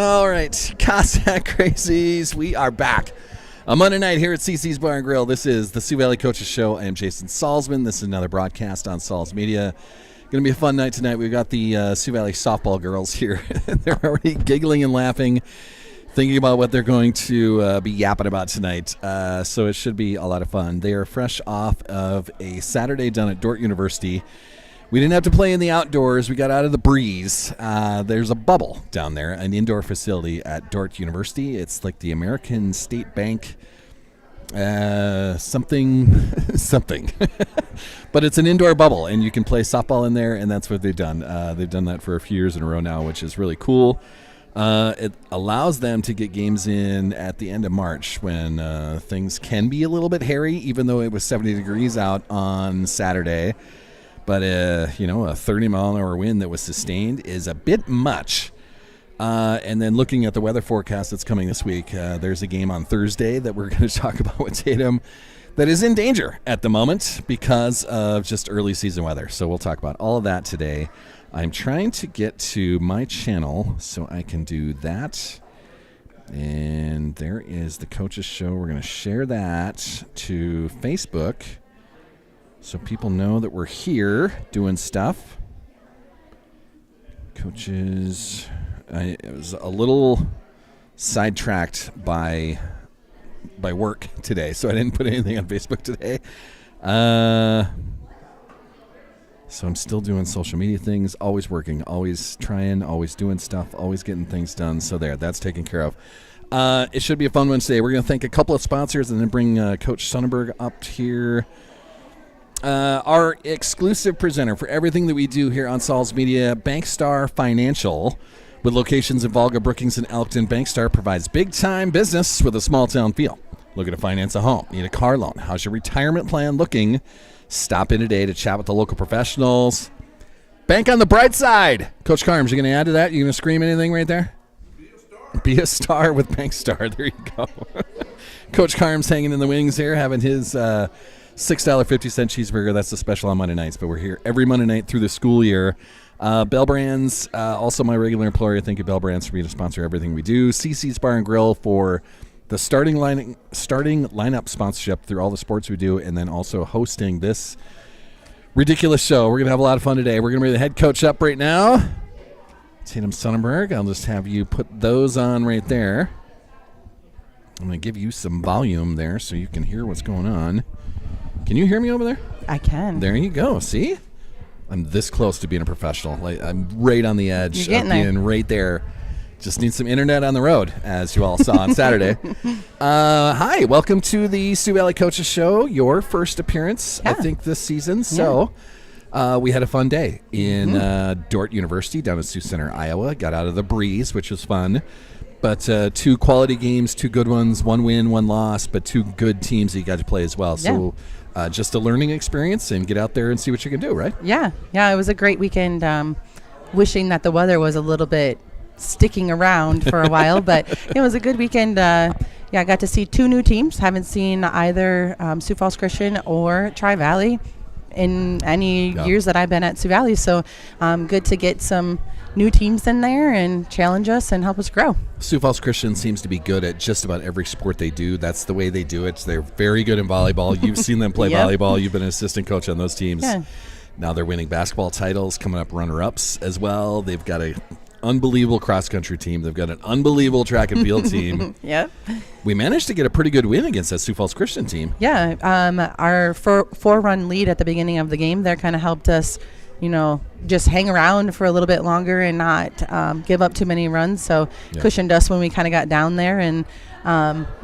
All right, Cossack Crazies, we are back. A Monday night here at CC's Bar and Grill. This is the Sioux Valley Coaches Show. I am Jason Salzman. This is another broadcast on Salz Media. Going to be a fun night tonight. We've got the Sioux Valley softball girls here. They're already giggling and laughing, thinking about what they're going to be yapping about tonight. So it should be a lot of fun. They are fresh off of a Saturday down at Dordt University. We didn't have to play in the outdoors. We got out of the breeze. There's a bubble down there, an indoor facility at Dordt University. It's like the American State Bank something. But it's an indoor bubble, and you can play softball in there, and that's what they've done. They've done that for a few years in a row now, which is really cool. It allows them to get games in at the end of March when things can be a little bit hairy, even though it was 70 degrees out on Saturday. But, a 30-mile-an-hour wind that was sustained is a bit much. And then looking at the weather forecast that's coming this week, there's a game on Thursday that we're going to talk about with Tatum that is in danger at the moment because of just early season weather. So we'll talk about all of that today. I'm trying to get to my channel so I can do that. And there is the Coaches Show. We're going to share that to Facebook, so people know that we're here doing stuff. Coaches, I was a little sidetracked by work today, so I didn't put anything on Facebook today. So I'm still doing social media things, always working, always trying, always doing stuff, always getting things done. So that's taken care of. It should be a fun one today. We're going to thank a couple of sponsors and then bring Coach Sonnenberg up here. Our exclusive presenter for everything that we do here on Salz Media, Bankstar Financial. With locations in Volga, Brookings, and Elkton, Bankstar provides big-time business with a small-town feel. Looking to finance a home? Need a car loan? How's your retirement plan looking? Stop in today to chat with the local professionals. Bank on the bright side. Coach Carms, you going to add to that? You going to scream anything right there? Be a star with Bankstar. There you go. Coach Carms hanging in the wings here, having his $6.50 cheeseburger. That's the special on Monday nights, but we're here every Monday night through the school year. Bell Brands, also my regular employer. Thank you, Bell Brands, for being to sponsor everything we do. CC's Bar and Grill for the starting lineup sponsorship through all the sports we do, and then also hosting this ridiculous show. We're going to have a lot of fun today. We're going to bring the head coach up right now, Tatum Sonnenberg. I'll just have you put those on right there. I'm going to give you some volume there so you can hear what's going on. Can you hear me over there? I can. There you go. See? I'm this close to being a professional. Like, I'm right on the edge of being right there. Just need some internet on the road, as you all saw on Saturday. Hi, welcome to the Sioux Valley Coaches Show, your first appearance, I think, this season. So we had a fun day in Dordt University down in Sioux Center, Iowa. Got out of the breeze, which was fun. But 2 quality games, 2 good ones, 1 win, 1 loss, but 2 good teams that you got to play as well. So just a learning experience, and get out there and see what you can do, right? Yeah, it was a great weekend. Wishing that the weather was a little bit sticking around for a while, but it was a good weekend. I got to see 2 new teams. Haven't seen either Sioux Falls Christian or Tri-Valley in any years that I've been at Sioux Valley. So good to get some new teams in there and challenge us and help us grow. Sioux Falls Christian seems to be good at just about every sport they do. That's the way they do it. They're very good in volleyball. You've seen them play volleyball. You've been an assistant coach on those teams. Yeah. Now they're winning basketball titles, coming up runner-ups as well. They've got a unbelievable cross-country team. They've got an unbelievable track and field team. Yep. We managed to get a pretty good win against that Sioux Falls Christian team. Yeah. Our 4-run lead at the beginning of the game there kind of helped us, just hang around for a little bit longer and not give up too many runs. So cushioned us when we kind of got down there. And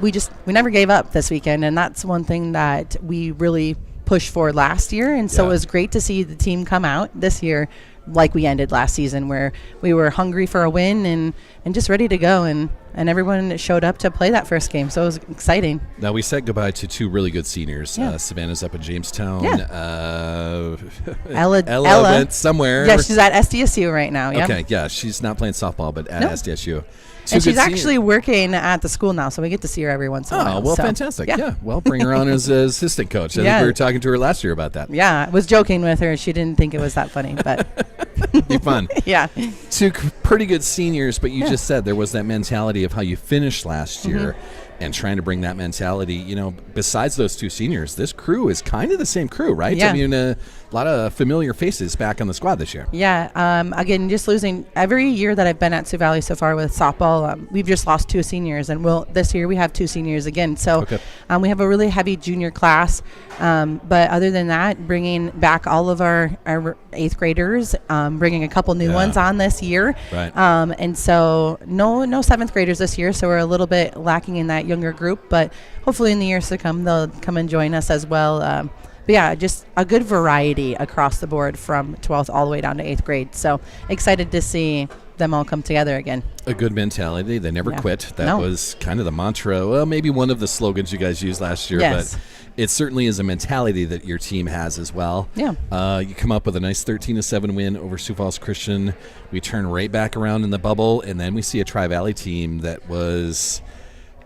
we never gave up this weekend. And that's one thing that we really pushed for last year. And so it was great to see the team come out this year like we ended last season, where we were hungry for a win and just ready to go, and everyone showed up to play that first game, so it was exciting. Now, we said goodbye to 2 really good seniors. Savannah's up in Jamestown. Ella went somewhere. Yeah, she's at SDSU right now. Okay, she's not playing softball, but at SDSU. And she's actually working at the school now, so we get to see her every once in a while. Oh, well, fantastic. Yeah. Well, bring her on as assistant coach. I think we were talking to her last year about that. Yeah, I was joking with her. She didn't think it was that funny, but It'd be fun. Yeah. Two pretty good seniors, but you just said there was that mentality of how you finished last year and trying to bring that mentality. Besides those two seniors, this crew is kind of the same crew, right? Yeah. I mean, a lot of familiar faces back on the squad this year. Yeah. Again, just losing every year that I've been at Sioux Valley so far with softball, we've just lost two seniors, and this year we have two seniors again. So we have a really heavy junior class. But other than that, bringing back all of our 8th graders, bringing a couple new ones on this year. Right. And so no 7th graders this year. So we're a little bit lacking in that younger group, but hopefully in the years to come, they'll come and join us as well. But yeah, just a good variety across the board from 12th all the way down to 8th grade. So excited to see them all come together again. A good mentality. They never quit. That was kind of the mantra. Well, maybe one of the slogans you guys used last year, but it certainly is a mentality that your team has as well. Yeah. You come up with a nice 13-7 win over Sioux Falls Christian. We turn right back around in the bubble, and then we see a Tri-Valley team that was,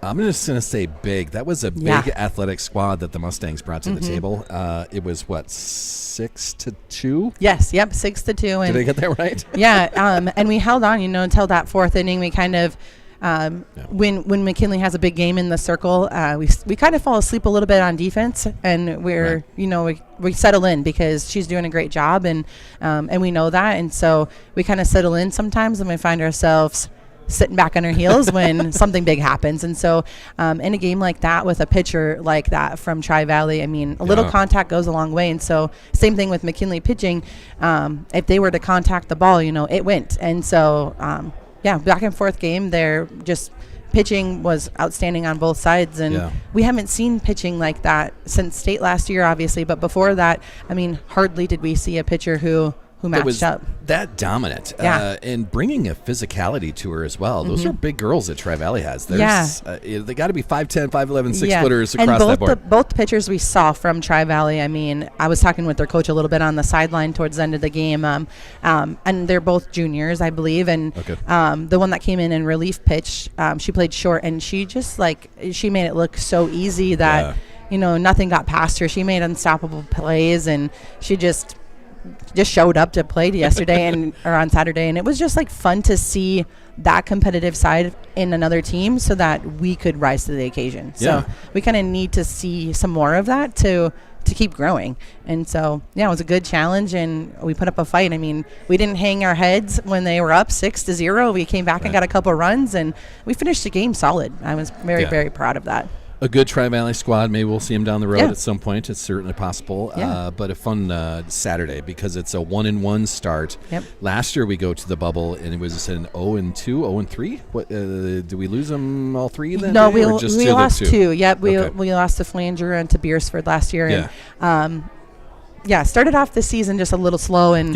I'm just going to say big. That was a big athletic squad that the Mustangs brought to the table. It was, 6-2? Yes, yep, 6-2. Did I get that right? Yeah, and we held on, until that 4th inning. We kind of, when McKinley has a big game in the circle, we kind of fall asleep a little bit on defense, and we're, we settle in because she's doing a great job, and we know that, and so we kind of settle in sometimes, and we find ourselves sitting back on our heels when something big happens. And so in a game like that with a pitcher like that from Tri-Valley, I mean, a little contact goes a long way. And so same thing with McKinley pitching. If they were to contact the ball, it went. And so, back and forth game there, just pitching was outstanding on both sides. And we haven't seen pitching like that since state last year, obviously. But before that, I mean, hardly did we see a pitcher who matched up. That dominant. And bringing a physicality to her as well. Those are big girls that Tri-Valley has. There's, they got to be 5'10", 5'11", 6-footers across that board. Both pitchers we saw from Tri-Valley, I mean, I was talking with their coach a little bit on the sideline towards the end of the game, and they're both juniors, I believe, and the one that came in relief pitch, she played short, and she just, she made it look so easy that, nothing got past her. She made unstoppable plays, and she just showed up to play yesterday or on Saturday, and it was just fun to see that competitive side in another team so that we could rise to the occasion. So we kind of need to see some more of that to keep growing. And so it was a good challenge, and we put up a fight. I mean, we didn't hang our heads when they were up 6-0. We came back and got a couple runs, and we finished the game solid. I was very, very proud of that. A good Tri-Valley squad. Maybe we'll see them down the road at some point. It's certainly possible. But a fun Saturday because it's a 1-1 start. Last year we go to the bubble and it was an 0-2, 0-3. What did we lose them all three then? No, we lost two. Yep, we lost to Flanger and to Beersford last year. And, started off the season just a little slow, and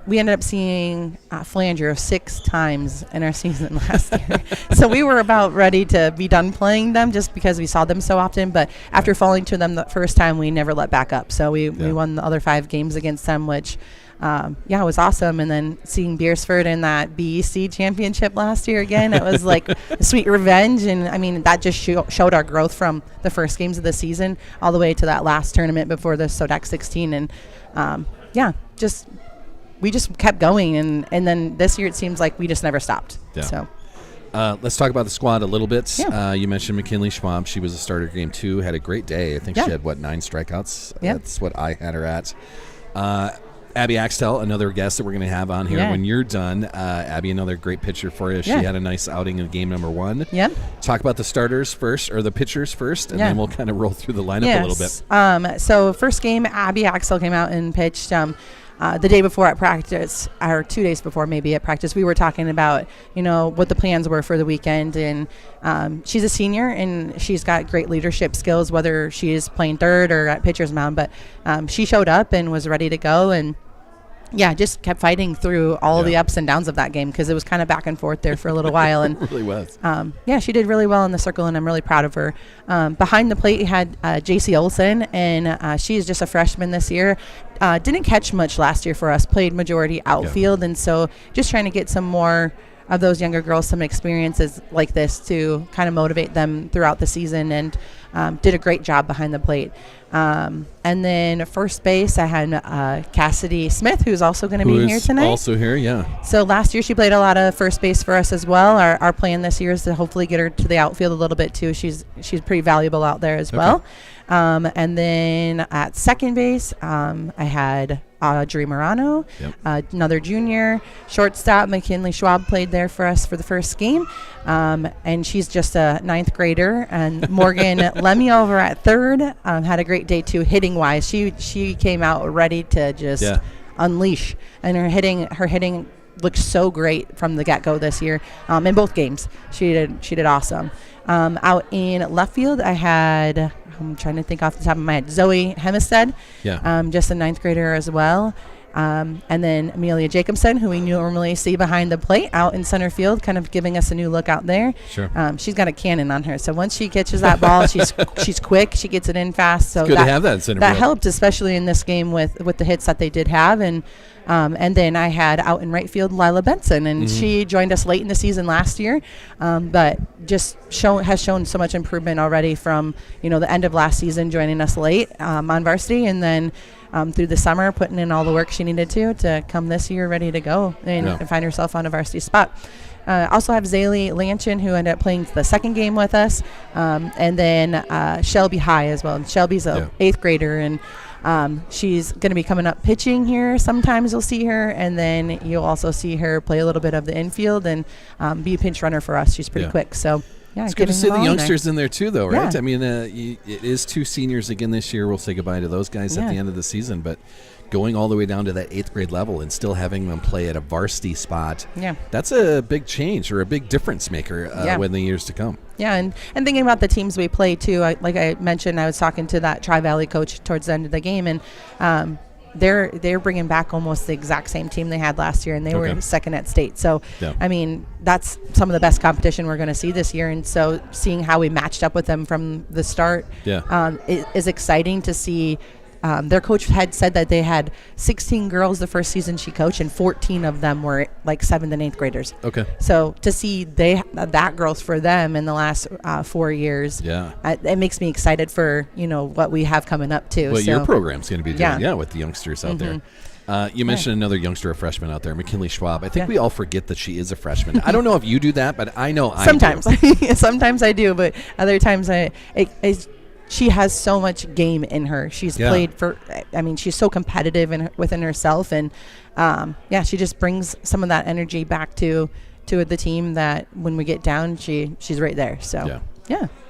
we ended up seeing Flanger 6 times in our season last year. So we were about ready to be done playing them just because we saw them so often. But after falling to them the first time, we never let back up. So we won the other 5 games against them, which it was awesome. And then seeing Beersford in that BEC championship last year again, it was like a sweet revenge. And I mean, that just showed our growth from the first games of the season all the way to that last tournament before the Sodak 16. And we just kept going. And then this year it seems like we just never stopped. So. Let's talk about the squad a little bit. You mentioned McKinley Schwab. She was a starter game 2, had a great day. I think she had, 9 strikeouts? That's what I had her at. Abby Axtell, another guest that we're going to have on here when you're done. Abby, another great pitcher for you. She had a nice outing in game number 1. Talk about the starters first, or the pitchers first, and then we'll kind of roll through the lineup a little bit. So first game, Abby Axtell came out and pitched. The day before at practice, or 2 days before maybe at practice, we were talking about, what the plans were for the weekend. And she's a senior, and she's got great leadership skills, whether she is playing third or at pitcher's mound. But she showed up and was ready to go, and just kept fighting through all the ups and downs of that game because it was kind of back and forth there for a little while. And it really was. She did really well in the circle, and I'm really proud of her. Behind the plate, you had JC Olsen, and she is just a freshman this year. Didn't catch much last year for us, played majority outfield, and so just trying to get some more those younger girls some experiences like this to kind of motivate them throughout the season, and did a great job behind the plate. And then first base, I had Cassidy Smith, who's also going to be here tonight. Also here, yeah. So last year she played a lot of first base for us as well. Our plan this year is to hopefully get her to the outfield a little bit too. She's pretty valuable out there as well. And then at second base, I had Audrey Morano, another junior. Shortstop, McKinley Schwab played there for us for the first game. And she's just a ninth grader. And Morgan Lemmy over at third had a great day too, hitting wise. She came out ready to just unleash, and her hitting looked so great from the get-go this year. In both games, she did awesome. Out in left field, I had, I'm trying to think off the top of my head, Zoe Hemestead, just a ninth grader as well. And then Amelia Jacobson, who we normally see behind the plate, out in center field, kind of giving us a new look out there. Sure. She's got a cannon on her, so once she catches that ball, she's quick. She gets it in fast. So it's good to have that in center field. That helped, especially in this game with the hits that they did have. And then I had out in right field Lila Benson, and she joined us late in the season last year, but just has shown so much improvement already from the end of last season, joining us late on varsity, and then through the summer putting in all the work she needed to come this year ready to go and find herself on a varsity spot. Also have Zaylee Lanchin, who ended up playing the second game with us, and then Shelby High as well. And Shelby's a 8th grader, and she's going to be coming up pitching here. Sometimes you'll see her, and then you'll also see her play a little bit of the infield and be a pinch runner for us. She's pretty quick. So, it's good to see the youngsters in there too, though, right? Yeah. I mean, it is 2 seniors again this year. We'll say goodbye to those guys at the end of the season, but going all the way down to that 8th grade level and still having them play at a varsity spot, that's a big change or a big difference maker when the years to come. Yeah, and thinking about the teams we play too, like I mentioned, I was talking to that Tri-Valley coach towards the end of the game, and they're bringing back almost the exact same team they had last year, and they were second at state. So, I mean, that's some of the best competition we're going to see this year. And so seeing how we matched up with them from the start is exciting to see. Their coach had said that they had 16 girls the first season she coached, and 14 of them were like 7th and 8th graders. Okay. So to see that growth for them in the last 4 years, it makes me excited for what we have coming up too. What your program's going to be doing, with the youngsters out there. You mentioned another youngster, a freshman out there, McKinley Schwab. I think we all forget that she is a freshman. I don't know if you do that, but I know sometimes. I do. Sometimes I do, but other times she has so much game in her. She's played she's so competitive within herself, and she just brings some of that energy back to the team that when we get down, she's right there. So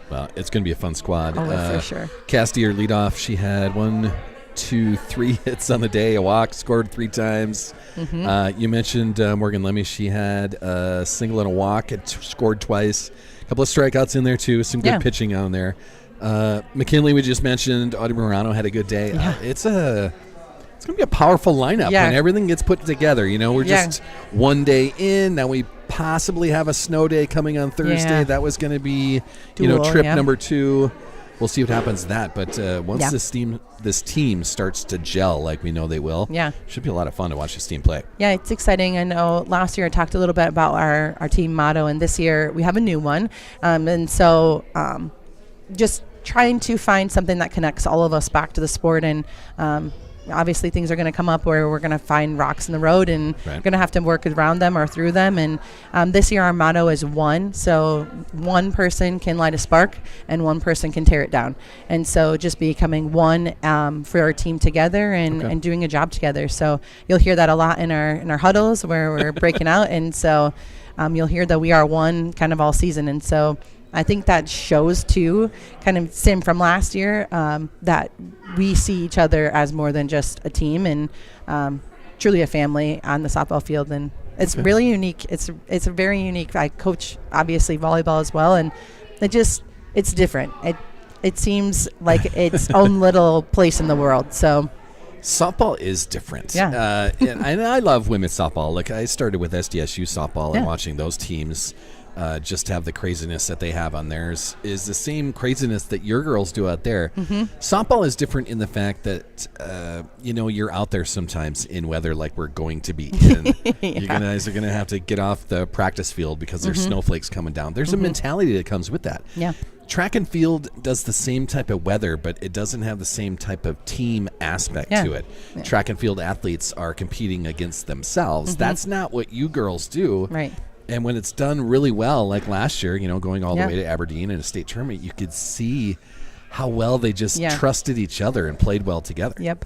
well, it's going to be a fun squad. For sure. Cassidy, her leadoff, she had 1, 2, 3 hits on the day, a walk, scored 3 times. You mentioned Morgan Lemmy. She had a single and a walk, scored twice. A couple of strikeouts in there too. Some good pitching on there. McKinley, we just mentioned. Audrey Morano had a good day. It's going to be a powerful lineup when everything gets put together. We're just one day in. Now we possibly have a snow day coming on Thursday. That was going to be, trip number 2. We'll see what happens to that. But once this team starts to gel like we know they will, it should be a lot of fun to watch this team play. Yeah, it's exciting. I know last year I talked a little bit about our team motto, and this year we have a new one. And so just trying to find something that connects all of us back to the sport, and obviously things are going to come up where we're going to find rocks in the road, and we're going to have to work around them or through them. And this year our motto is one. So one person can light a spark and one person can tear it down. And so just becoming one for our team together and doing a job together. So you'll hear that a lot in our huddles where we're breaking out. And so you'll hear that we are one kind of all season. And so I think that shows too, kind of same from last year, that we see each other as more than just a team, and truly a family on the softball field. And it's really unique. It's a very unique. I coach obviously volleyball as well, and it's different. It seems like its own little place in the world. So softball is different. And I love women's softball. Like I started with SDSU softball and watching those teams. just to have the craziness that they have on theirs is the same craziness that your girls do out there. Softball is different in the fact that, you're out there sometimes in weather like we're going to be. And you guys are going to have to get off the practice field because there's snowflakes coming down. There's a mentality that comes with that. Yeah. Track and field does the same type of weather, but it doesn't have the same type of team aspect to it. Yeah. Track and field athletes are competing against themselves. That's not what you girls do. Right. And when it's done really well, like last year, going all the way to Aberdeen in a state tournament, you could see how well they just trusted each other and played well together. Yep.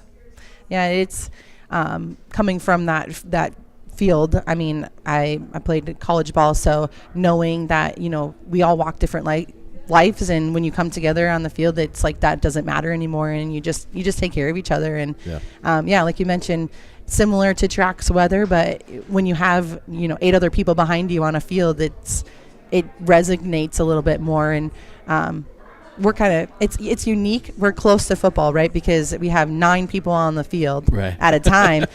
Yeah, it's coming from that field. I mean, I played college ball, so knowing that, we all walk different lives, and when you come together on the field, it's like that doesn't matter anymore, and you just take care of each other. And like you mentioned, similar to track's weather, but when you have 8 other people behind you on a field, it resonates a little bit more. And we're kind of it's unique. We're close to football, right? Because we have 9 people on the field at a time.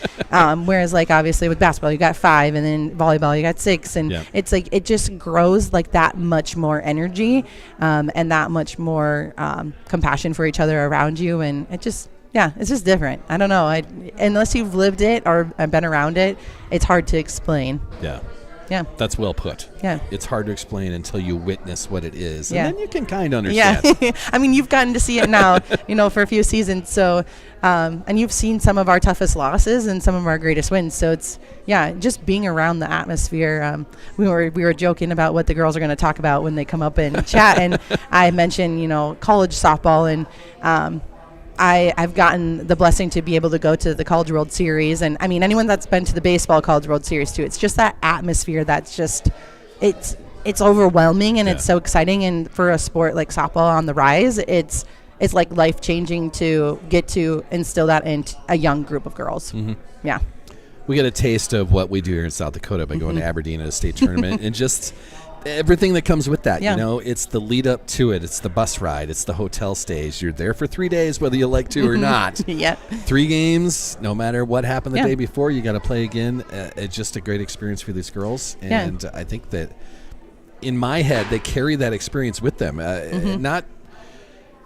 Whereas like obviously with basketball, you got 5, and then volleyball, you got 6, and it's like it just grows like that much more energy, and that much more compassion for each other around you, and it just. Yeah, it's just different. I don't know. Unless you've lived it or been around it, it's hard to explain. Yeah. Yeah. That's well put. Yeah. It's hard to explain until you witness what it is. Yeah. And then you can kind of understand. Yeah. I mean, you've gotten to see it now, for a few seasons. So, and you've seen some of our toughest losses and some of our greatest wins. So it's, just being around the atmosphere. We were joking about what the girls are going to talk about when they come up and chat. And I mentioned, college softball, and, I've gotten the blessing to be able to go to the College World Series. And I mean, anyone that's been to the baseball College World Series too, it's just that atmosphere that's just, it's overwhelming, and it's so exciting. And for a sport like softball on the rise, it's like life-changing to get to instill that in a young group of girls. Yeah. We get a taste of what we do here in South Dakota by going to Aberdeen at a state tournament and just everything that comes with that. It's the lead up to it. It's the bus ride. It's the hotel stays. You're there for 3 days, whether you like to or not. 3 games, no matter what happened the day before, you got to play again. It's just a great experience for these girls. And I think that in my head, they carry that experience with them.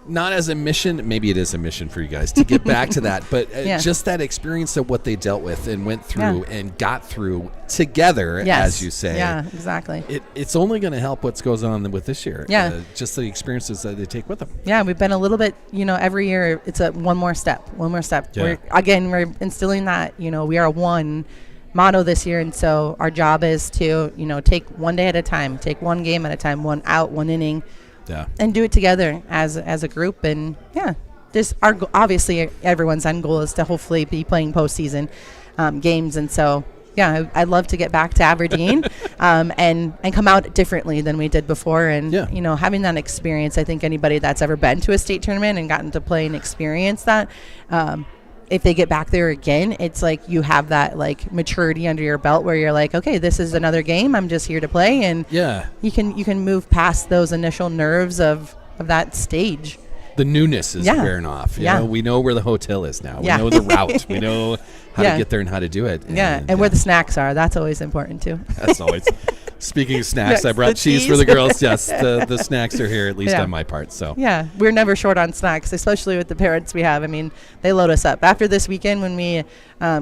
Not as a mission, maybe it is a mission for you guys to get back to that, but just that experience of what they dealt with and went through and got through together, as you say. Yeah, exactly. It's only going to help what goes on with this year. Just the experiences that they take with them. Yeah, we've been a little bit, every year it's a one more step. Yeah. We're instilling that, we are one motto this year, and so our job is to, take one day at a time, take one game at a time, one out, one inning. And do it together as a group. And just obviously everyone's end goal is to hopefully be playing postseason games. And so I'd love to get back to Aberdeen and come out differently than we did before. And having that experience, I think anybody that's ever been to a state tournament and gotten to play and experience that, if they get back there again, it's like you have that like maturity under your belt where you're like, okay, this is another game. I'm just here to play. And you can move past those initial nerves of that stage. The newness is wearing off. You know, we know where the hotel is now. We know the route. We know how to get there and how to do it. And where the snacks are. That's always important too. That's always. Speaking of snacks, I brought cheese for the girls. Yes, the snacks are here, at least on my part. So we're never short on snacks, especially with the parents we have. I mean, they load us up. After this weekend, when we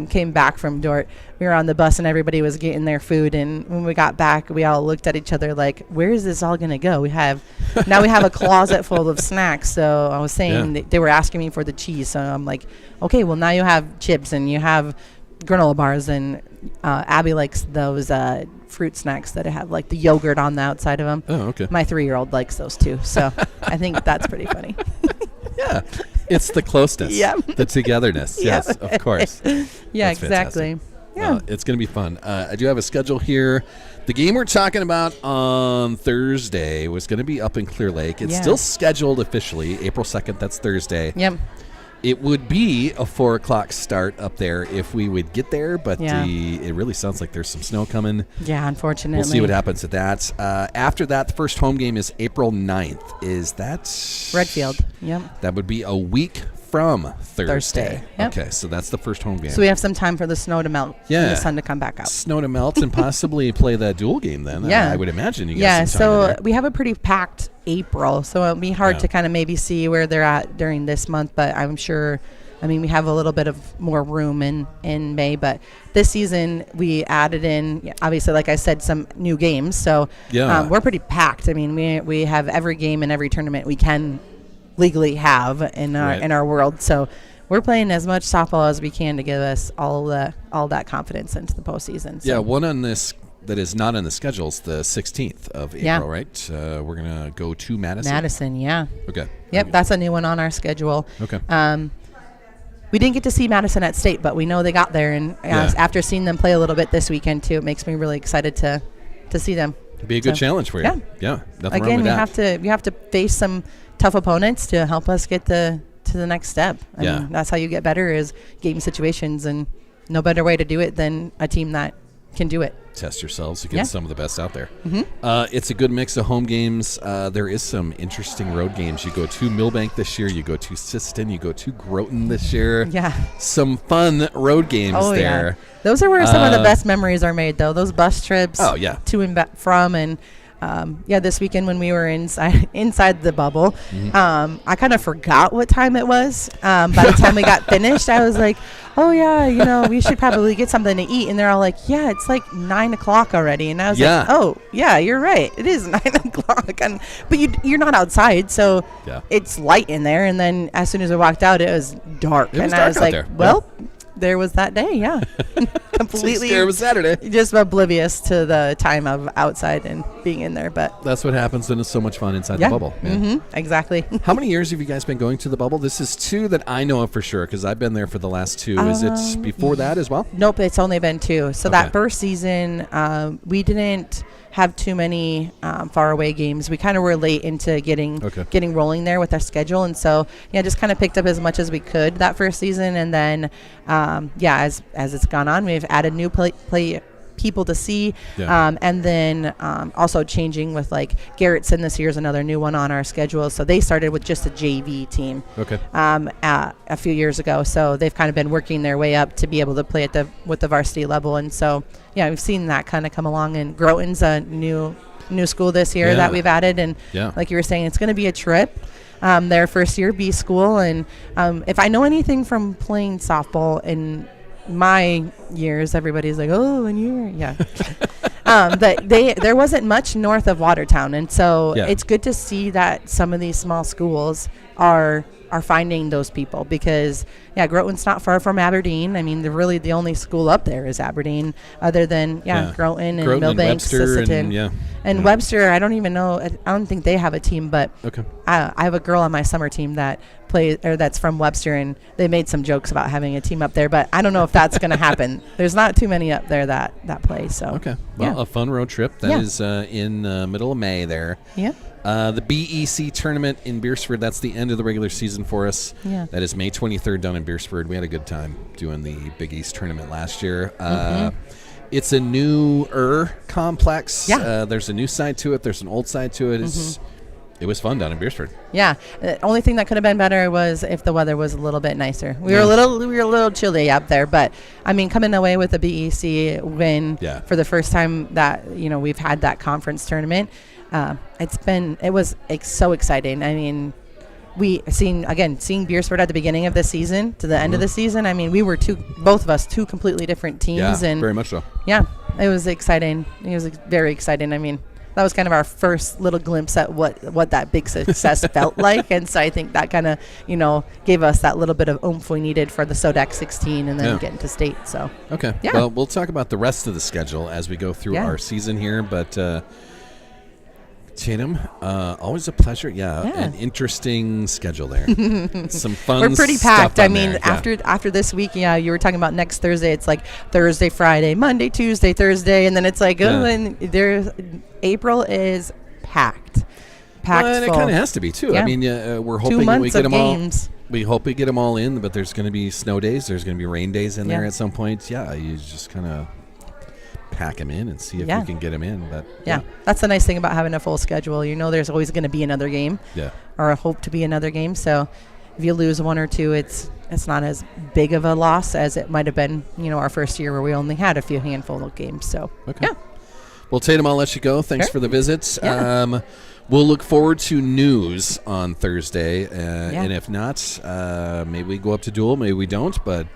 came back from Dort, we were on the bus and everybody was getting their food. And when we got back, we all looked at each other like, where is this all going to go? Now we have a closet full of snacks. So I was saying they were asking me for the cheese. So I'm like, okay, well, now you have chips and you have granola bars, and Abby likes those fruit snacks that have like the yogurt on the outside of them. Oh, okay. My 3-year-old likes those too, so I think that's pretty funny. It's the closeness, the togetherness. Yes, of course. That's exactly. Fantastic. It's going to be fun. I do have a schedule here. The game we're talking about on Thursday was going to be up in Clear Lake. It's still scheduled officially April 2nd. That's Thursday. Yep. It would be a 4 o'clock start up there if we would get there, but it really sounds like there's some snow coming. Yeah, unfortunately. We'll see what happens at that. After that, the first home game is April 9th. Is that? Redfield. Yep. That would be a week from Thursday. Yep. Okay, so that's the first home game. So we have some time for the snow to melt and the sun to come back out. Snow to melt and possibly play that dual game then. I would imagine you guys some time in there. We have a pretty packed April, so it'll be hard to kind of maybe see where they're at during this month, but I'm sure, we have a little bit of more room in May, but this season we added in, obviously, like I said, some new games, so we're pretty packed. We have every game and every tournament we can legally have in our world, so we're playing as much softball as we can to give us all that confidence into the postseason. So. Yeah, one on this that is not on the schedule is the 16th of April, right? We're going to go to Madison. Madison, yeah. Okay. Yep, that's a new one on our schedule. Okay. We didn't get to see Madison at State, but we know they got there, and after seeing them play a little bit this weekend too, it makes me really excited to see them. It'd be a good challenge for you. Yeah. Nothing wrong with that. We have to face some tough opponents to help us get to the next step. I mean, that's how you get better, is game situations, and no better way to do it than a team that can do it. Test yourselves against some of the best out there. It's a good mix of home games. There is some interesting road games. You go to Millbank this year. You go to Siston. You go to Groton this year. Yeah. Some fun road games there. Yeah. Those are where some of the best memories are made, though. Those bus trips to and from. And this weekend when we were inside the bubble, I kind of forgot what time it was. By the time we got finished, I was like, oh yeah, we should probably get something to eat. And they're all like, yeah, it's like 9 o'clock already. And I was like, oh yeah, you're right, it is 9 o'clock. But you're not outside, so it's light in there. And then as soon as we walked out, it was dark. I was like, there. Well, there was that day, completely. It was Saturday. Just oblivious to the time of outside and being in there, but that's what happens when it's so much fun inside the bubble. Exactly. How many years have you guys been going to the bubble? This is 2 that I know of for sure, because I've been there for the last 2. Is it before that as well? Nope, it's only been 2. So that first season, we didn't have too many far away games. We kind of were late into getting rolling there with our schedule, and so just kind of picked up as much as we could that first season, and then as it's gone on, we've added new play people to see, and then also changing with like Garrettson this year is another new one on our schedule. So they started with just a JV team a few years ago, so they've kind of been working their way up to be able to play with the varsity level, and so we've seen that kind of come along. And Groton's a new school this year that we've added, and like you were saying, it's going to be a trip. Their first year B school, and if I know anything from playing softball in my years, everybody's like, oh, and you were but there wasn't much north of Watertown, and so it's good to see that some of these small schools are finding those people, because Groton's not far from Aberdeen. I mean, the only school up there is Aberdeen, other than Groton and Millbank, Sisseton, and Webster. I don't even know. I don't think they have a team, but I have a girl on my summer team that that's from Webster, and they made some jokes about having a team up there, but I don't know if that's going to happen. There's not too many up there that play. So a fun road trip that is in middle of May there. The BEC tournament in Beersford, that's the end of the regular season for us. That is May 23rd down in Beersford. We had a good time doing the Big East tournament last year. It's a newer complex. There's a new side to it. There's an old side to it. It was fun down in Beersford. The only thing that could have been better was if the weather was a little bit nicer. We were a little chilly up there, but I mean, coming away with a BEC win for the first time that we've had that conference tournament. It was so exciting. I mean, seeing Beersford at the beginning of the season to the end of the season. I mean, we were both of us two completely different teams, and very much so. It was exciting. It was very exciting. I mean, that was kind of our first little glimpse at what that big success felt like, and so I think that kind of gave us that little bit of oomph we needed for the SODAC 16 and then getting to state. So well, we'll talk about the rest of the schedule as we go through our season here, but Tatum, always a pleasure. An interesting schedule there. Some fun. We're pretty packed. I mean, after this week, you were talking about next Thursday. It's like Thursday, Friday, Monday, Tuesday, Thursday, and then it's like and April is packed. Well, and it kind of has to be too. I mean, we're hoping that we get them games. We hope we get them all in, but there's going to be snow days. There's going to be rain days in there at some point. You just kind of pack them in and see if you can get them in. But that's the nice thing about having a full schedule. There's always going to be another game, or a hope to be another game. So if you lose one or two, it's not as big of a loss as it might have been, our first year where we only had a few handful of games. So, yeah. Well, Tatum, I'll let you go. Thanks for the visits. Yeah. We'll look forward to news on Thursday. And if not, maybe we go up to Dual. Maybe we don't. But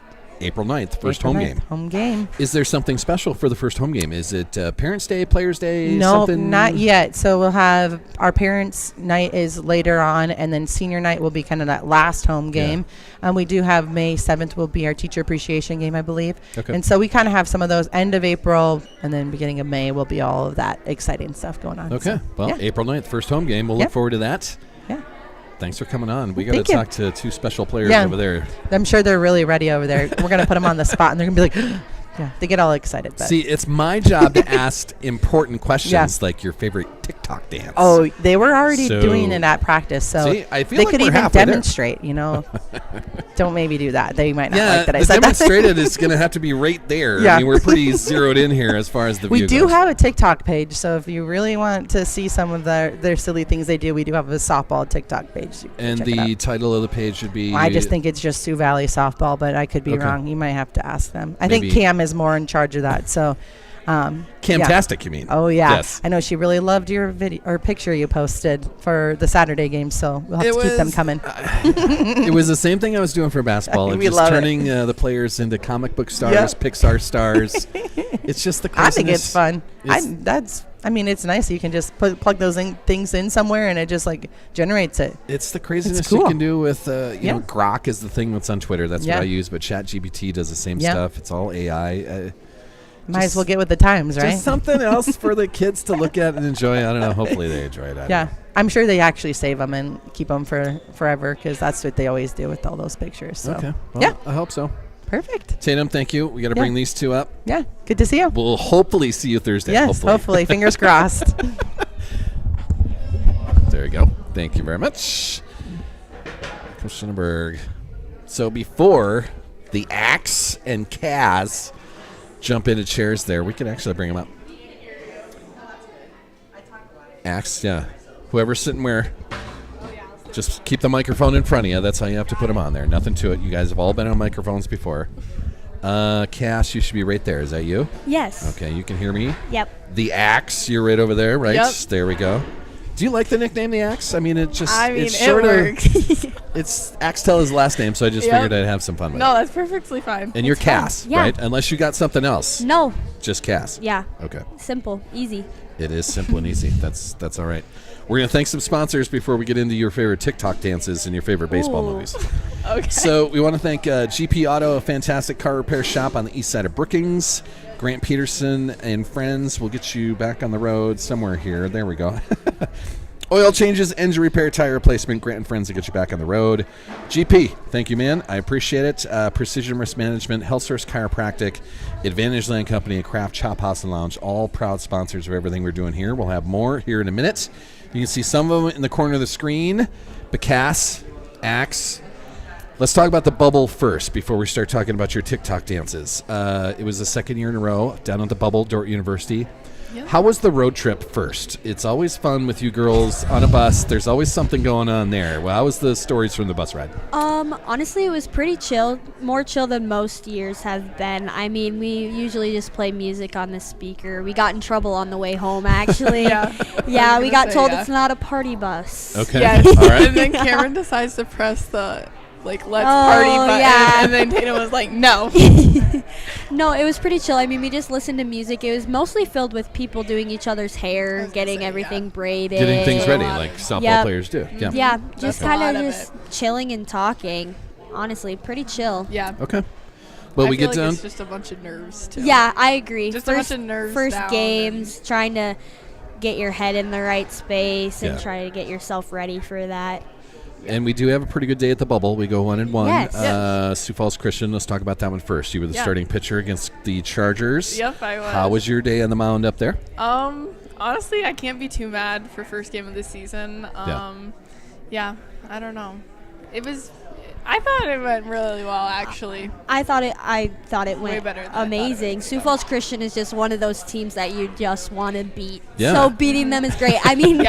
April 9th, first home game. Home game. Is there something special for the first home game? Is it Parents' Day, Players' Day? No, something? not yet. So we'll have our parents' night is later on, and then senior night will be kind of that last home game. And we do have May 7th will be our teacher appreciation game, I believe. Okay. And so we kind of have some of those end of April, and then beginning of May will be all of that exciting stuff going on. Okay. So, well, April 9th, first home game. We'll look forward to that. Yeah. Thanks for coming on. We got to talk to two special players over there. I'm sure they're really ready over there. We're going to put them on the spot, and they're going to be like, they get all excited. But. See, it's my job to ask important questions like your favorite TikTok dance. Oh, they were already doing it at practice, so I feel they like could we're even demonstrate, there. Don't maybe do that. They might not like that I said that. The demonstrated is going to have to be right there. Yeah. I mean, we're pretty zeroed in here as far as the view goes. We do have a TikTok page, so if you really want to see some of their silly things they do, we do have a softball TikTok page. So and the title of the page should be... I just think it's just Sioux Valley Softball, but I could be wrong. You might have to ask them. I think Cam is more in charge of that, so... Camtastic, you mean? Oh, yeah. Yes. I know she really loved your video or picture you posted for the Saturday game, so we'll have to keep them coming. It was the same thing I was doing for basketball. I'm just turning the players into comic book stars, Pixar stars. It's just the craziness. I think it's fun. It's nice. You can just plug those things in somewhere, and it just generates it. It's the craziness you can do with, Grok is the thing that's on Twitter. That's what I use, but ChatGPT does the same stuff. It's all AI. Might as well get with the times, right? Just something else for the kids to look at and enjoy. I don't know. Hopefully they enjoy it. I'm sure they actually save them and keep them for forever because that's what they always do with all those pictures. So. Okay. Well, I hope so. Perfect. Tatum, thank you. We got to bring these two up. Yeah. Good to see you. We'll hopefully see you Thursday. Yes, hopefully. Fingers crossed. There you go. Thank you very much. Coach Schinneberg. So before the Axe and Kaz jump into chairs there, we can actually bring them up. Axe, whoever's sitting where, just keep the microphone in front of you. That's how you have to put them on there. Nothing to it. You guys have all been on microphones before. Cass, you should be right there. Is that you? Yes. Okay, you can hear me? Yep. The Axe, you're right over there, right? Yep. There we go. Do you like the nickname The Axe? I mean, it's it works. It's Axtell his last name, so I just figured I'd have some fun with it. No, that's perfectly fine. And you're Cass, Yeah. right? Unless you got something else. No. Just Cass. Yeah. Okay. Simple, easy. It is simple and easy. That's all right. We're going to thank some sponsors before we get into your favorite TikTok dances and your favorite baseball movies. Okay. So we want to thank GP Auto, a fantastic car repair shop on the east side of Brookings. Grant Peterson and friends will get you back on the road somewhere here. There we go. Oil changes, engine repair, tire replacement. Grant and friends will get you back on the road. GP, thank you, man. I appreciate it. Precision Risk Management, Health Source Chiropractic, Advantage Land Company, and Craft Chop House and Lounge, all proud sponsors of everything we're doing here. We'll have more here in a minute. You can see some of them in the corner of the screen. Bacass, Axe. Let's talk about the bubble first before we start talking about your TikTok dances. It was the second year in a row down at the bubble, Dordt University. Yep. How was the road trip first? It's always fun with you girls on a bus. There's always something going on there. Well, how was the stories from the bus ride? Honestly, it was pretty chill. More chill than most years have been. I mean, we usually just play music on the speaker. We got in trouble on the way home, actually. Yeah, we got told it's not a party bus. Okay. Yes. All right. And then Cameron decides to press the let's party button, and then Tatum was like, no. No, it was pretty chill. I mean, we just listened to music. It was mostly filled with people doing each other's hair, getting everything braided. Getting things ready like softball players do. Yeah. Yeah, just kind of just chilling and talking. Honestly, pretty chill. Yeah. Okay. Well, we feel get like done. It's just a bunch of nerves, too. Yeah, I agree. Just a bunch of nerves First down games, trying to get your head in the right space and Yeah. try to get yourself ready for that. And we do have a pretty good day at the bubble. We go 1-1. Yes. Sioux Falls Christian, let's talk about that one first. You were the starting pitcher against the Chargers. Yep, I was. How was your day on the mound up there? Honestly, I can't be too mad for first game of the season. Yeah, I don't know. I thought it went really well, actually. I thought it Way went better than I thought it amazing. was. Sioux Falls Christian is just one of those teams that you just want to beat. Yeah. So beating them is great. I mean,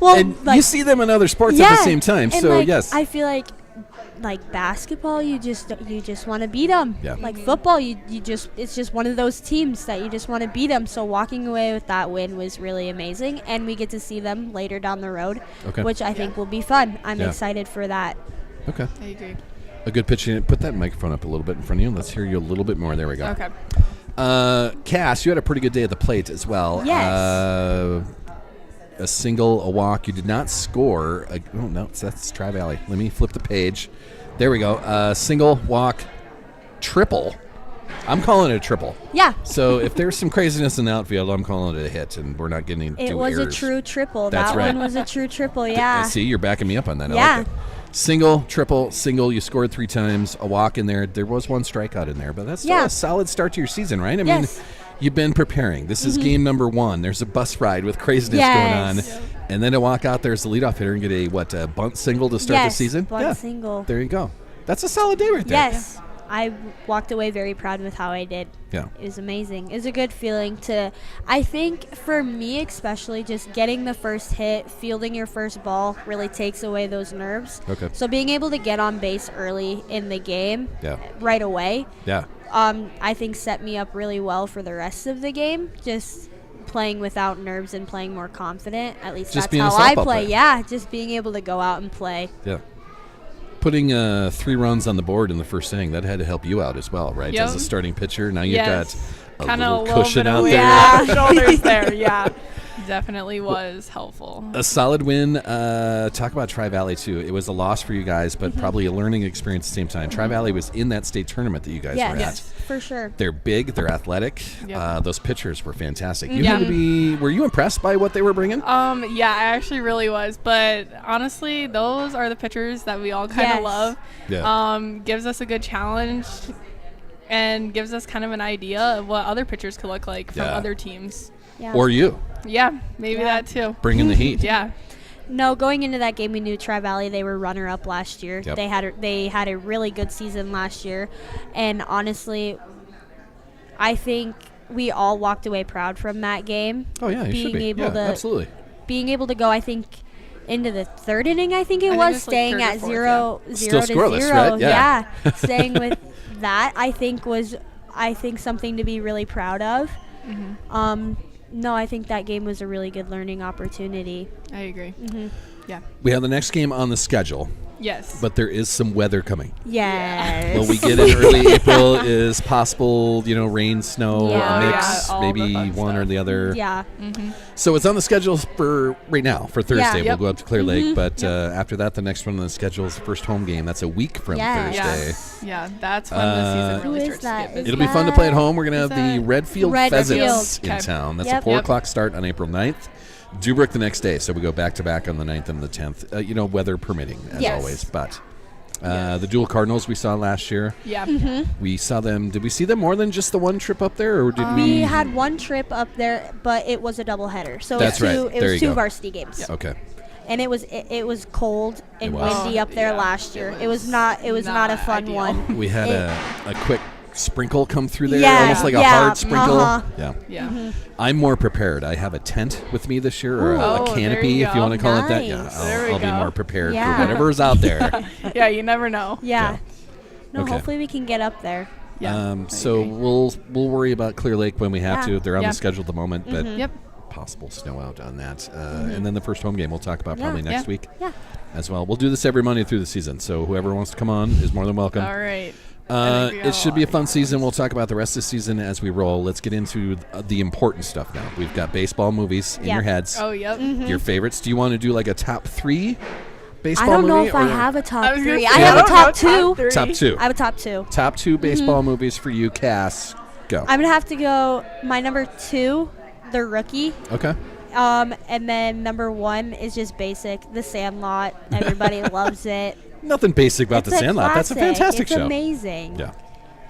Well, and like, you see them in other sports at the same time. And So like, yes, I feel like basketball, you just want to beat them. Yeah. Like football, it's just one of those teams that you just want to beat them. So walking away with that win was really amazing, and we get to see them later down the road, which I think will be fun. I'm excited for that. Okay. I agree. A good pitch. Put that microphone up a little bit in front of you. Let's hear you a little bit more. There we go. Okay. Cass, you had a pretty good day at the plate as well. Yes. A single, a walk. You did not score. Oh, no, that's Tri-Valley. Let me flip the page. There we go. Single, walk, triple. I'm calling it a triple. Yeah. So if there's some craziness in the outfield, I'm calling it a hit, and we're not getting It two was errors. a true triple. That's that right. one was a true triple, yeah. See, you're backing me up on that. I Yeah. like it. Single, triple, single. You scored 3 times. A walk in there. There was 1 strikeout in there, but that's still a solid start to your season, right? I mean, you've been preparing. This is game number 1. There's a bus ride with craziness going on. Yes. And then to walk out there as the leadoff hitter and get a bunt single to start the season? Bunt single. There you go. That's a solid day right there. Yes. I walked away very proud with how I did. Yeah. It was amazing. It was a good feeling I think for me especially, just getting the first hit, fielding your first ball really takes away those nerves. Okay. So being able to get on base early in the game right away, I think set me up really well for the rest of the game. Just playing without nerves and playing more confident. At least Just that's being a how I softball play. player. Yeah, just being able to go out and play. Yeah. Putting 3 runs on the board in the first inning, that had to help you out as well, right? Yep. As a starting pitcher, now you've got a Kinda little cushion bit out of there. Yeah. shoulders there. Yeah, definitely was helpful. A solid win. Talk about Tri-Valley, too. It was a loss for you guys, but probably a learning experience at the same time. Tri-Valley was in that state tournament that you guys were at. Yes, for sure. They're big. They're athletic. Yep. Those pitchers were fantastic. You Yeah. had to be. Were you impressed by what they were bringing? Yeah, I actually really was. But honestly, those are the pitchers that we all kind of love. Yeah. Gives us a good challenge and gives us kind of an idea of what other pitchers could look like from other teams. Yeah. Or you Yeah, maybe that too. bringing the heat. Yeah. No, going into that game, we knew Tri-Valley. They were runner-up last year. Yep. They had a really good season last year, and honestly, I think we all walked away proud from that game. Oh yeah, you should being be. able Yeah, to absolutely. being able to go. I think into the 3rd inning. I think it I think was it's like staying 3rd or at 4th, zero Still to scoreless, 0. right? Yeah. Staying with that, I think was something to be really proud of. No, I think that game was a really good learning opportunity. I agree. Yeah. We have the next game on the schedule, Yes. but there is some weather coming. Yes. What we get in early April is possible, rain, snow, Yeah. a Oh, mix, yeah, all the maybe fun one or stuff. the other. Yeah. So it's on the schedule for right now, for Thursday. Yeah. We'll Yep. go up to Clear Lake, but after that, the next one on the schedule is the first home game. That's a week from Yes. Thursday. Yeah, that's when the season really Who starts is that? to get busy. It'll be fun to play at home. We're going to have the that Redfield Redfield. Pheasants in Okay. town. That's Yep. a 4 Yep. o'clock start on April 9th. Dubrook the next day, so we go back-to-back on the 9th and the 10th. Weather permitting, as Yes. always. But the Dual Cardinals we saw last year, Yeah. we saw them. Did we see them more than just the one trip up there, or did We had one trip up there, but it was a doubleheader. So That's it was right. two, it There was you two go. varsity games. Okay. And it was cold and It was. windy up there Yeah. last year. It It was not a not fun ideal. one. We had It- a quick sprinkle come through there, Yeah, almost like a yeah, hard sprinkle. uh-huh. Yeah. Yeah. I'm more prepared. I have a tent with me this year, or Ooh. a Oh, there canopy, you if you go. want to call it that. Yeah, Nice. There we I'll be go. more prepared Yeah. for whatever is out there. Yeah, you never know. Yeah. No, Okay. hopefully we can get up there. Yeah. I So agree. we'll worry about Clear Lake when we have Yeah. to. They're on Yeah. the schedule at the moment, but Yep. possible snow out on that. And then the first home game we'll talk about probably Yeah. next Yeah. week Yeah. as well. We'll do this every Monday through the season, so whoever wants to come on is more than welcome. All right. I think we got It should be a lot. fun season. We'll talk about the rest of the season as we roll. Let's get into the important stuff now. We've got baseball movies in Yeah. your heads. Oh, yep. Your favorites. Do you want to do like a top 3 baseball I don't know movie? if I or have a I top was gonna 3. say, I have a don't top know 2. Top 2. I have a top 2. Top 2 baseball movies for you, Cass. Go. I'm going to have to go my number 2, The Rookie. Okay. And then number 1 is just basic, The Sandlot. Everybody loves it. Nothing basic about It's The Sandlot. That's a classic. fantastic it's show. Amazing. Yeah.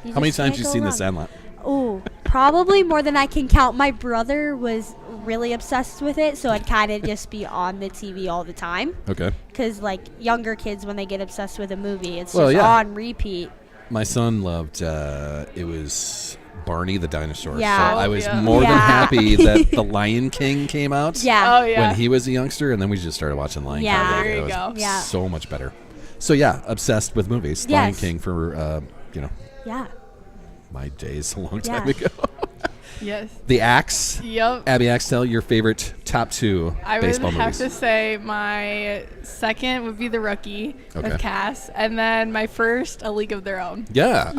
You How many just times can't you go seen The wrong. Sandlot? Oh, probably more than I can count. My brother was really obsessed with it, so I'd kind of just be on the TV all the time. Okay. Because, like, younger kids, when they get obsessed with a movie, it's Well, just yeah. on repeat. My son loved, it was Barney the dinosaur. Yeah. So I was Yeah. more than Yeah. happy that The Lion King came out Yeah. Oh yeah. when he was a youngster, and then we just started watching Lion Yeah. King. There It you was go. Yeah. so much better. So yeah, obsessed with movies. Yes. Lion King for Yeah. my days a long Yeah. time ago. Yes. The Axe. Yep. Abby Axtell, your favorite top 2 I would baseball have movies. to say my second would be The Rookie Okay. with Cass, and then my first, A League of Their Own. Yeah,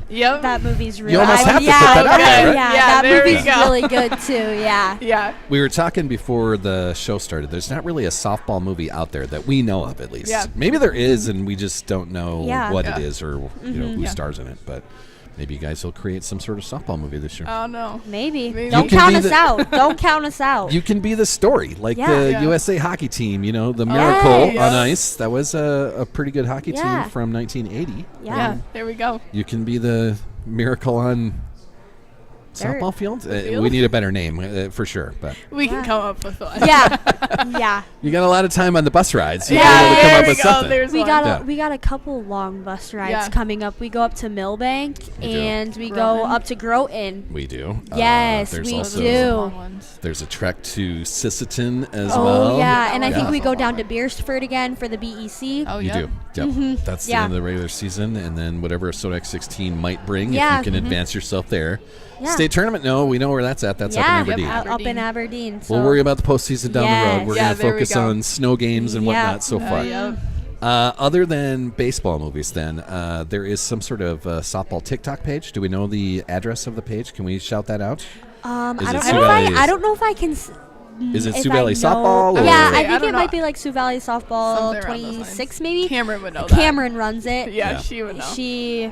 Yep. That movie's really. You almost have to yeah, put that out there, right? Yeah, Yeah, that there we movie's go. really good too. Yeah. yeah. we were talking before the show started. There's not really a softball movie out there that we know of, at least. Yeah. Maybe there is, and we just don't know Yeah. what Yeah. it is or who Yeah. stars in it. But maybe you guys will create some sort of softball movie this year. Oh no. Maybe. Maybe. Don't You can count be us the- out. Don't count us out. You can be the story, like Yeah. the Yeah. USA hockey team. The Miracle Yes. on Ice. That was a pretty good hockey Yeah. team from 1980. Yeah. There we go. You can be the Miracle on Dirt. softball field. Field? We need a better name for sure. But We can Yeah. come up with one. Yeah. Yeah. you got a lot of time on the bus rides. You Yeah, gotta be able to come there up we with go. something. There's We one. got Yeah. we got a couple long bus rides Yeah. coming up. We go up to Millbank We do. and we go Groton. up to Groton. We do. Yes, there's we also, do. Long ones. There's a trek to Sisseton as Oh well. yeah, and I think Yeah. we go down to Beersford again for the BEC. Oh You yeah. do. Yep. That's the Yeah. end of the regular season, and then whatever Sodex 16 might bring, Yeah. if you can advance yourself there. Yeah. State tournament, no, we know where that's at. That's yeah, up in Aberdeen. up in Aberdeen. So We'll worry about the postseason down the road. Yes. We're Yeah, going to there we focus go. on snow games and Yeah. whatnot so far. Yep. Other than baseball movies, then, there is some sort of softball TikTok page. Do we know the address of the page? Can we shout that out? I Is it don't Sioux know if Valley- I don't know if I can. Is it if Sioux I Valley know- Softball? Or Yeah, I I think don't it know. might be like Sioux Valley Softball Something around those 26 lines. maybe. Cameron would know that. Cameron runs it. Yeah, Yeah. she would know. She.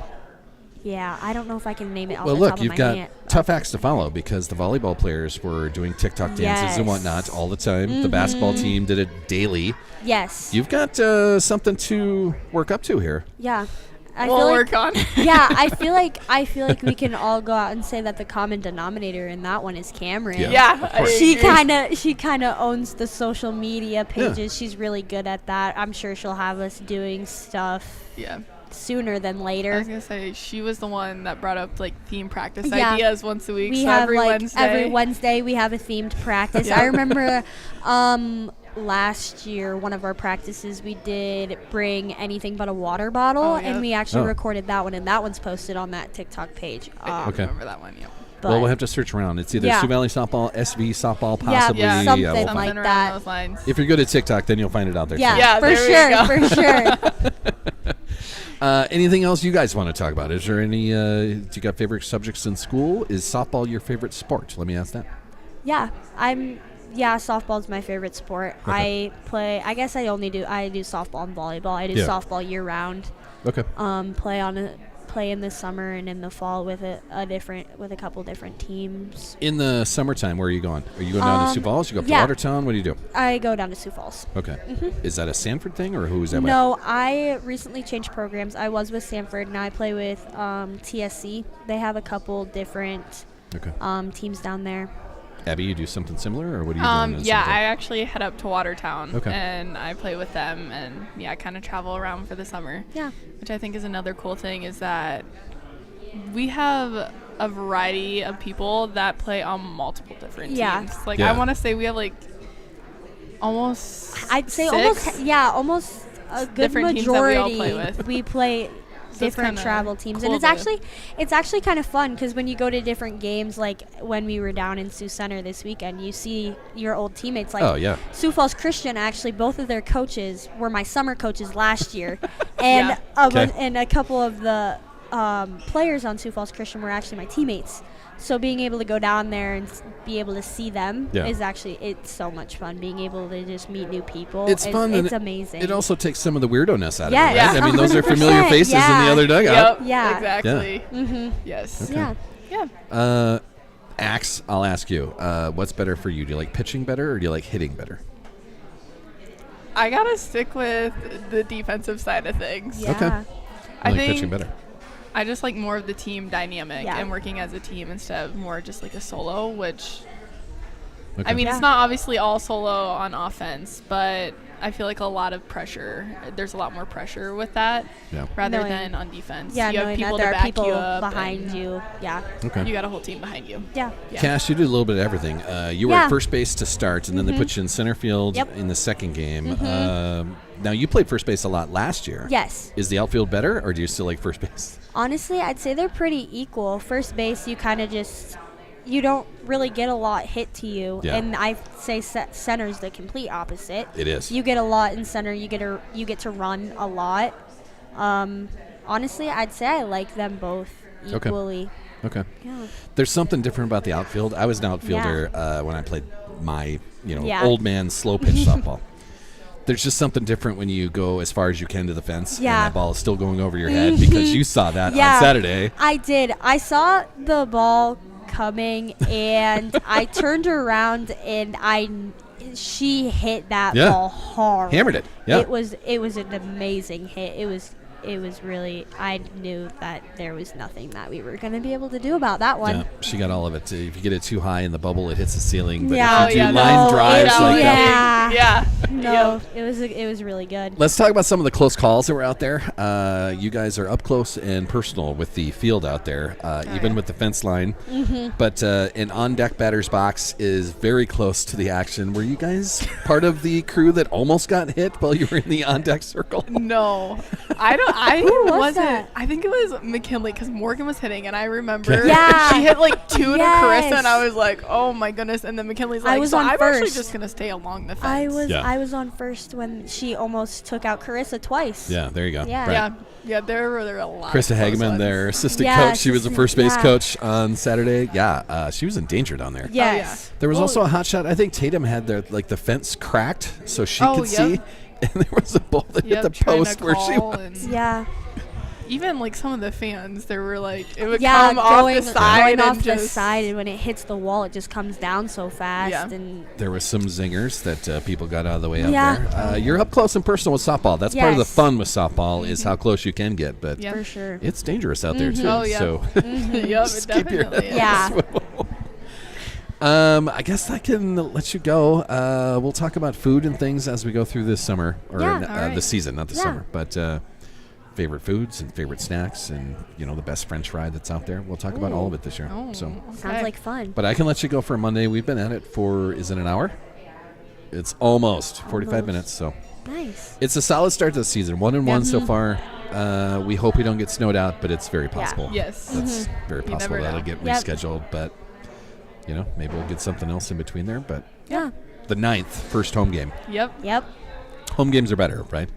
Yeah, I don't know if I can name it off Well, the look, top of you've my got head. tough acts to follow because the volleyball players were doing TikTok dances and Yes. whatnot all the time. The basketball team did it daily. Yes. You've got something to work up to here. Yeah. I We'll feel work like, on. yeah, I feel like we can all go out and say that the common denominator in that one is Cameron. Yeah. Yeah. I course. She agree. kind of owns the social media pages. She's really good at that. I'm sure she'll have us doing stuff Yeah. sooner than I was later. gonna say she was the one that brought up like theme practice Yeah. ideas once a week. We so have every like Wednesday. every Wednesday we have a themed practice. Yeah. I remember last year one of our practices we did bring anything but a water bottle Oh, yeah. and we actually Oh. recorded that one and that one's posted on that TikTok page. I Okay. remember that one. Yeah. But Well, we'll have to search around. It's either Yeah. Sioux Valley Softball, SV Softball, Yeah, possibly. Yeah, something we'll like find Something it. that. around those lines. If you're good at TikTok, then you'll find it out there. yeah, too. Yeah, for there we sure, go. for sure. Anything else you guys want to talk about? Is there any? Do you got favorite subjects in school? Is softball your favorite sport? Let me ask that. Yeah, softball's my favorite sport. Okay. I guess I do softball and volleyball. I do Yeah. softball year round. Okay. Play in the summer and in the fall with a couple different teams. In the summertime, where are you going? Are you going down to Sioux Falls? You go up yeah. to Watertown? What do you do? I go down to Sioux Falls. Okay. Is that a Sanford thing, or who is that with? No, I recently changed programs. I was with Sanford, now I play with TSC. They have a couple different Okay. teams down there. Abby, you do something similar, or what are you doing? in the Yeah, summertime? I actually head up to Watertown Okay. and I play with them, and yeah, I kind of travel around for the summer. Yeah. Which I think is another cool thing is that we have a variety of people that play on multiple different Yeah. teams. Like Yeah. I want to say we have like almost I'd say six almost a good different teams that we all majority. play with. We play So it's different kinda travel teams, and cool it's actually kind of fun because when you go to different games, like when we were down in Sioux Center this weekend, you see your old teammates. Like Oh, yeah. Sioux Falls Christian, actually, both of their coaches were my summer coaches last year, and Yeah. Okay. and a couple of the players on Sioux Falls Christian were actually my teammates. So being able to go down there and be able to see them Yeah. is it's so much fun. Being able to just meet new people, It's fun. and It's amazing. It also takes some of the weirdoness out Yes. of it, right? I mean, those are 100%, familiar faces in the yeah. other dugout. Yep. Yeah. Exactly. Mm-hmm. Yes. Yeah. Yeah. Axe, I'll ask you, what's better for you? Do you like pitching better, or do you like hitting better? I gotta stick with the defensive side of things. Yeah. Okay. I I like think pitching better. I just like more of the team dynamic Yeah. and working as a team instead of more just like a solo, which Okay. I mean, Yeah. it's not obviously all solo on offense, but I feel like a lot of pressure. There's a lot more pressure with that rather than on defense. Yeah, you have knowing people that there to are back people you up behind you. Yeah. Okay. You got a whole team behind you. Yeah. Cass, you did a little bit of everything. You were at first base to start, and then they put you in center field in the second game. Now, you played first base a lot last year. Yes. Is the outfield better, or do you still like first base? Honestly, I'd say they're pretty equal. First base, you kind of just you don't really get a lot hit to you, and I say center's the complete opposite. It is. You get a lot in center. You get to run a lot. Honestly, I'd say I like them both equally. Okay. Yeah. There's something different about the outfield. I was an outfielder when I played my old man slow pitch softball. There's just something different when you go as far as you can to the fence and that ball is still going over your head because you saw that on Saturday. I did. I saw the ball coming and I turned around and she hit that ball hard. Hammered it. Yeah. It was an amazing hit. It was really, I knew that there was nothing that we were going to be able to do about that one. Yeah, she got all of it. If you get it too high in the bubble, it hits the ceiling. But Yeah. if you do line drives like that. Yeah. No, it was really good. Let's talk about some of the close calls that were out there. You guys are up close and personal with the field out there, even with the fence line. But an on-deck batter's box is very close to the action. Were you guys part of the crew that almost got hit while you were in the on-deck circle? No. I Who was wasn't. that? I think it was McKinley because Morgan was hitting, and I remember Yeah. she hit like 2 to Yes. Carissa, and I was like, oh my goodness. And then McKinley's like, I was so on I'm actually first. just gonna stay along the fence. I was on first when she almost took out Carissa twice. Yeah, there you go. Yeah. Right. Yeah, there were a lot. Krista of close Hageman, ones. their assistant Yeah, coach. She was the assistant, first base yeah. coach on Saturday. Yeah, she was in danger down there. Yes. There was also a hot shot. I think Tatum had the fence cracked so she could see, and there was a ball that hit the post where she was. Yeah. Even like some of the fans, they were like, it would Yeah, come off the side going off and the just side, and when it hits the wall, it just comes down so fast. Yeah. And There was some zingers that people got out of the way up Yeah. there. You're up close and personal with softball. That's part of the Yes. fun with softball is how close you can get, but Yeah. for sure. it's dangerous out there too. Oh, yeah. So yep, just it keep your definitely is. Yeah. I guess I can let you go. We'll talk about food and things as we go through this summer or Yeah. All right. the season, not the Yeah. summer, but favorite foods and favorite snacks and the best French fry that's out there. We'll talk about all of it this year. Oh, So, Sounds like fun. but I can let you go for Monday. We've been at it for is it an hour? It's almost 45 Almost. minutes. So Nice. it's a solid start to the season. 1-1 so far. We hope we don't get snowed out, but it's very possible. Yes. That's very You possible never that'll know. get Yep. rescheduled, but maybe we'll get something else in between there. But Yeah. the 9th, first home game. Yep. Yep. Home games are better, right?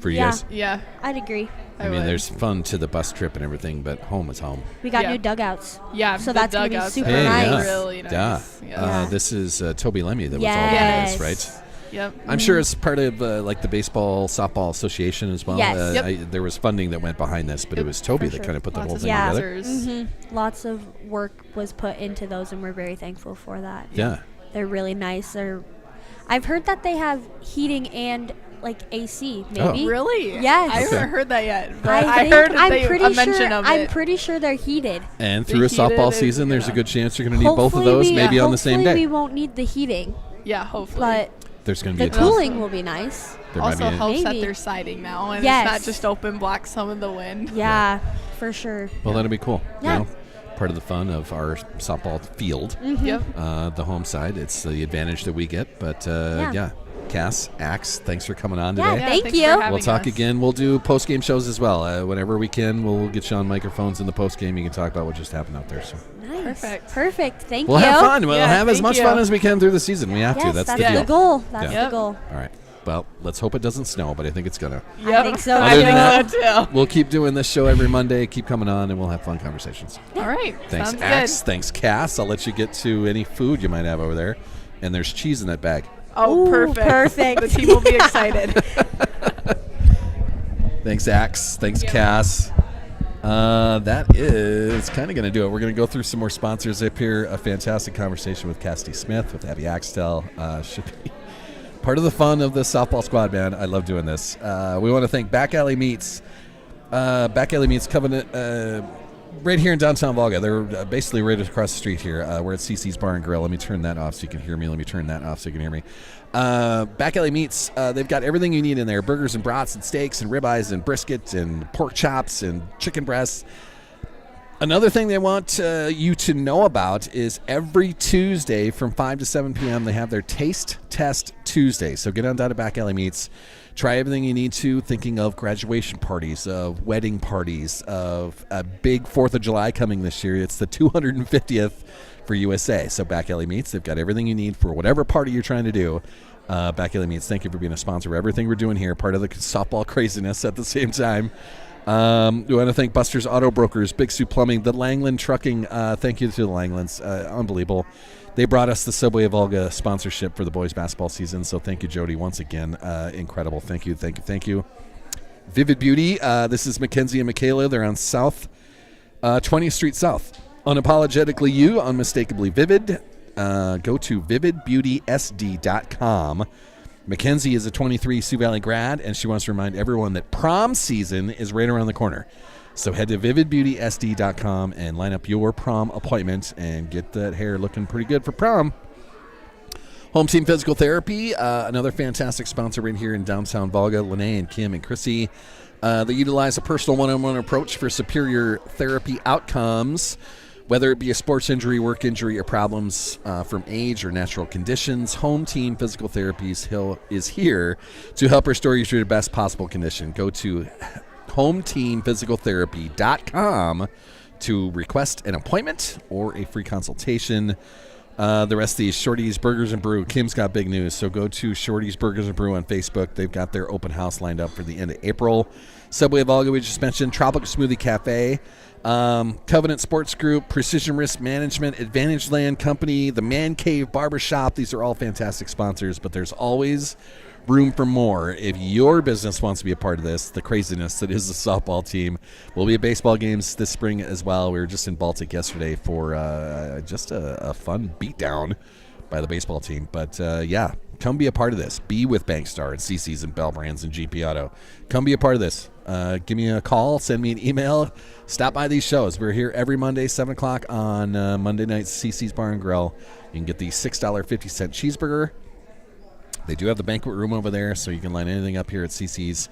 For you Yeah. guys. Yeah. I'd agree. I mean, there's fun to the bus trip and everything, but home is home. We got Yeah. new dugouts. Yeah. So the that's gonna be dugouts super are nice. Really nice. Yeah. Yeah. This is Toby Lemmy that was all Yes. about this, right? Yep. I'm sure it's part of like the baseball softball association as well. Yes. Yep. There was funding that went behind this, but it was Toby For that sure. kind of put the Lots whole of thing Yeah. together. sponsors. Lots of work was put into those, and we're very thankful for that. Yeah. They're really nice. I've heard that they have heating and like AC, maybe. Really? Yes. I Okay. haven't heard that yet. But I think, heard I'm a pretty mention sure. of I'm it. pretty sure they're heated. And The through a heated softball is- season, there's a yeah. good chance you're going to need both of those, maybe on the same hopefully day. we won't need the heating, Yeah, hopefully. but There's going to be the a ton. cooling will be nice. There might also be a- helps that Maybe. they're siding now, and Yes. it's not just open block some of the wind. Yeah, for sure. Well, that'll be cool. Yeah. Part of the fun of our softball field, Yep. the home side. It's the advantage that we get. But yeah. Cass, Axe, thanks for coming on Yeah, today. thank thanks you. for having We'll talk us. again. We'll do post-game shows as well. Whenever we can, we'll get you on microphones in the post-game. You can talk about what just happened out there. So Nice. Perfect. Perfect. Thank we'll you. have fun. We'll Yeah, have as thank much you. fun as we can through the season. We have Yes, to. That's that's the deal. the goal. That's Yeah. the goal. All right. Well, let's hope it doesn't snow, but I think it's going to. I think so. Other than too. that, we'll keep doing this show every Monday. Keep coming on, and we'll have fun conversations. All right. Thanks, Sounds Axe. good. Thanks, Cass. I'll let you get to any food you might have over there. And there's cheese in that bag. Oh, Ooh, perfect. perfect. The team will be excited. Thanks, Axe. Thanks, Cass. That is kind of going to do it. We're going to go through some more sponsors up here. A fantastic conversation with Cassidy Smith, with Abby Axtell. Should be part of the fun of the softball squad, man. I love doing this. We want to thank Back Alley Meats. Back Alley Meats Covenant right here in downtown Volga. They're basically right across the street here. We're at CC's Bar and Grill. Let me turn that off so you can hear me. Let me turn that off so you can hear me. Back Alley Meats, they've got everything you need in there. Burgers and brats and steaks and ribeyes and brisket and pork chops and chicken breasts. Another thing they want you to know about is every Tuesday from 5 to 7 p.m. they have their Taste Test Tuesday. So get on down to Back Alley Meats. Try everything you need to, thinking of graduation parties, of wedding parties, of a big 4th of July coming this year. It's the 250th for USA. So Back Alley Meats, they've got everything you need for whatever party you're trying to do. Back Alley Meats, thank you for being a sponsor of everything we're doing here, part of the softball craziness at the same time. We want to thank Buster's Auto Brokers, Big Sue Plumbing, the Langland Trucking. Thank you to the Langlands. Unbelievable. They brought us the Subway of Volga sponsorship for the boys basketball season. So thank you, Jody, once again. Incredible. Thank you. Vivid Beauty. This is Mackenzie and Michaela. They're on South 20th Street South. Unapologetically you, unmistakably vivid. Go to vividbeautysd.com. Mackenzie is a 23 Sioux Valley grad, and she wants to remind everyone that prom season is right around the corner. So head to vividbeautysd.com and line up your prom appointment and get that hair looking pretty good for prom. Home Team Physical Therapy, another fantastic sponsor right here in downtown Volga. Lene and Kim and Chrissy. They utilize a personal one-on-one approach for superior therapy outcomes. Whether it be a sports injury, work injury, or problems from age or natural conditions, Home Team Physical Therapy is here to help restore you to the best possible condition. Go to hometeamphysicaltherapy.com to request an appointment or a free consultation. The rest of these, Shorty's Burgers and Brew. Kim's got big news, so go to Shorty's Burgers and Brew on Facebook. They've got their open house lined up for the end of April. Subway of Volga, we just mentioned. Tropical Smoothie Cafe. Covenant Sports Group, Precision Risk Management, Advantage Land Company, the Man Cave Barbershop. These are all fantastic sponsors, but there's always room for more. If your business wants to be a part of this, the craziness that is the softball team, we'll be at baseball games this spring as well. We were just in Baltic yesterday for just a fun beatdown by the baseball team. But yeah, come be a part of this. Be with Bankstar and CC's and Bell Brands and GP Auto. Come be a part of this. Give me a call, send me an email, stop by these shows. We're here every Monday, 7 o'clock on Monday nights, CC's Bar and Grill. You can get the $6.50 cheeseburger. They do have the banquet room over there, so you can line anything up here at CC's.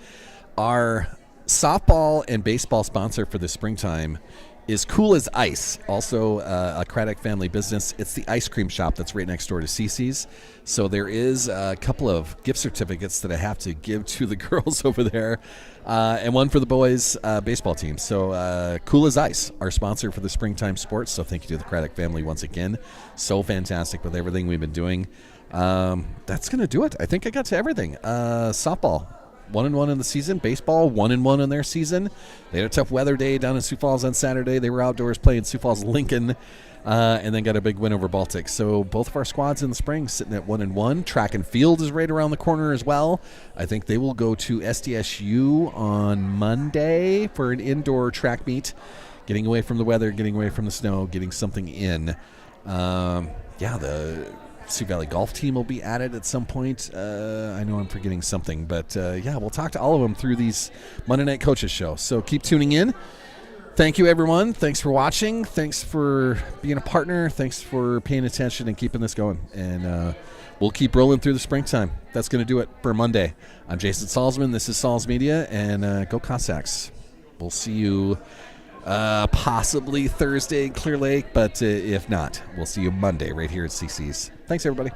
Our softball and baseball sponsor for the springtime is Cool as Ice, also a Craddock family business. It's the ice cream shop that's right next door to CC's. So there is a couple of gift certificates that I have to give to the girls over there, and one for the boys baseball team. So Cool as Ice, our sponsor for the springtime sports. So thank you to the Craddock family once again. So fantastic with everything we've been doing. That's going to do it. I think I got to everything. Softball, 1-1 in the season. Baseball, 1-1 in their season. They had a tough weather day down in Sioux Falls on Saturday. They were outdoors playing Sioux Falls Lincoln, and then got a big win over Baltic. So both of our squads in the spring sitting at 1-1. Track and field is right around the corner as well. I think they will go to SDSU on Monday for an indoor track meet, getting away from the weather, getting away from the snow, getting something in. The Sioux Valley golf team will be added at some point. I know I'm forgetting something, but we'll talk to all of them through these Monday Night Coaches show. So keep tuning in. Thank you, everyone. Thanks for watching. Thanks for being a partner. Thanks for paying attention and keeping this going. And we'll keep rolling through the springtime. That's going to do it for Monday. I'm Jason Salzman. This is Salz Media, and go Cossacks. We'll see you possibly Thursday in Clear Lake, but if not, we'll see you Monday right here at CC's. Thanks, everybody.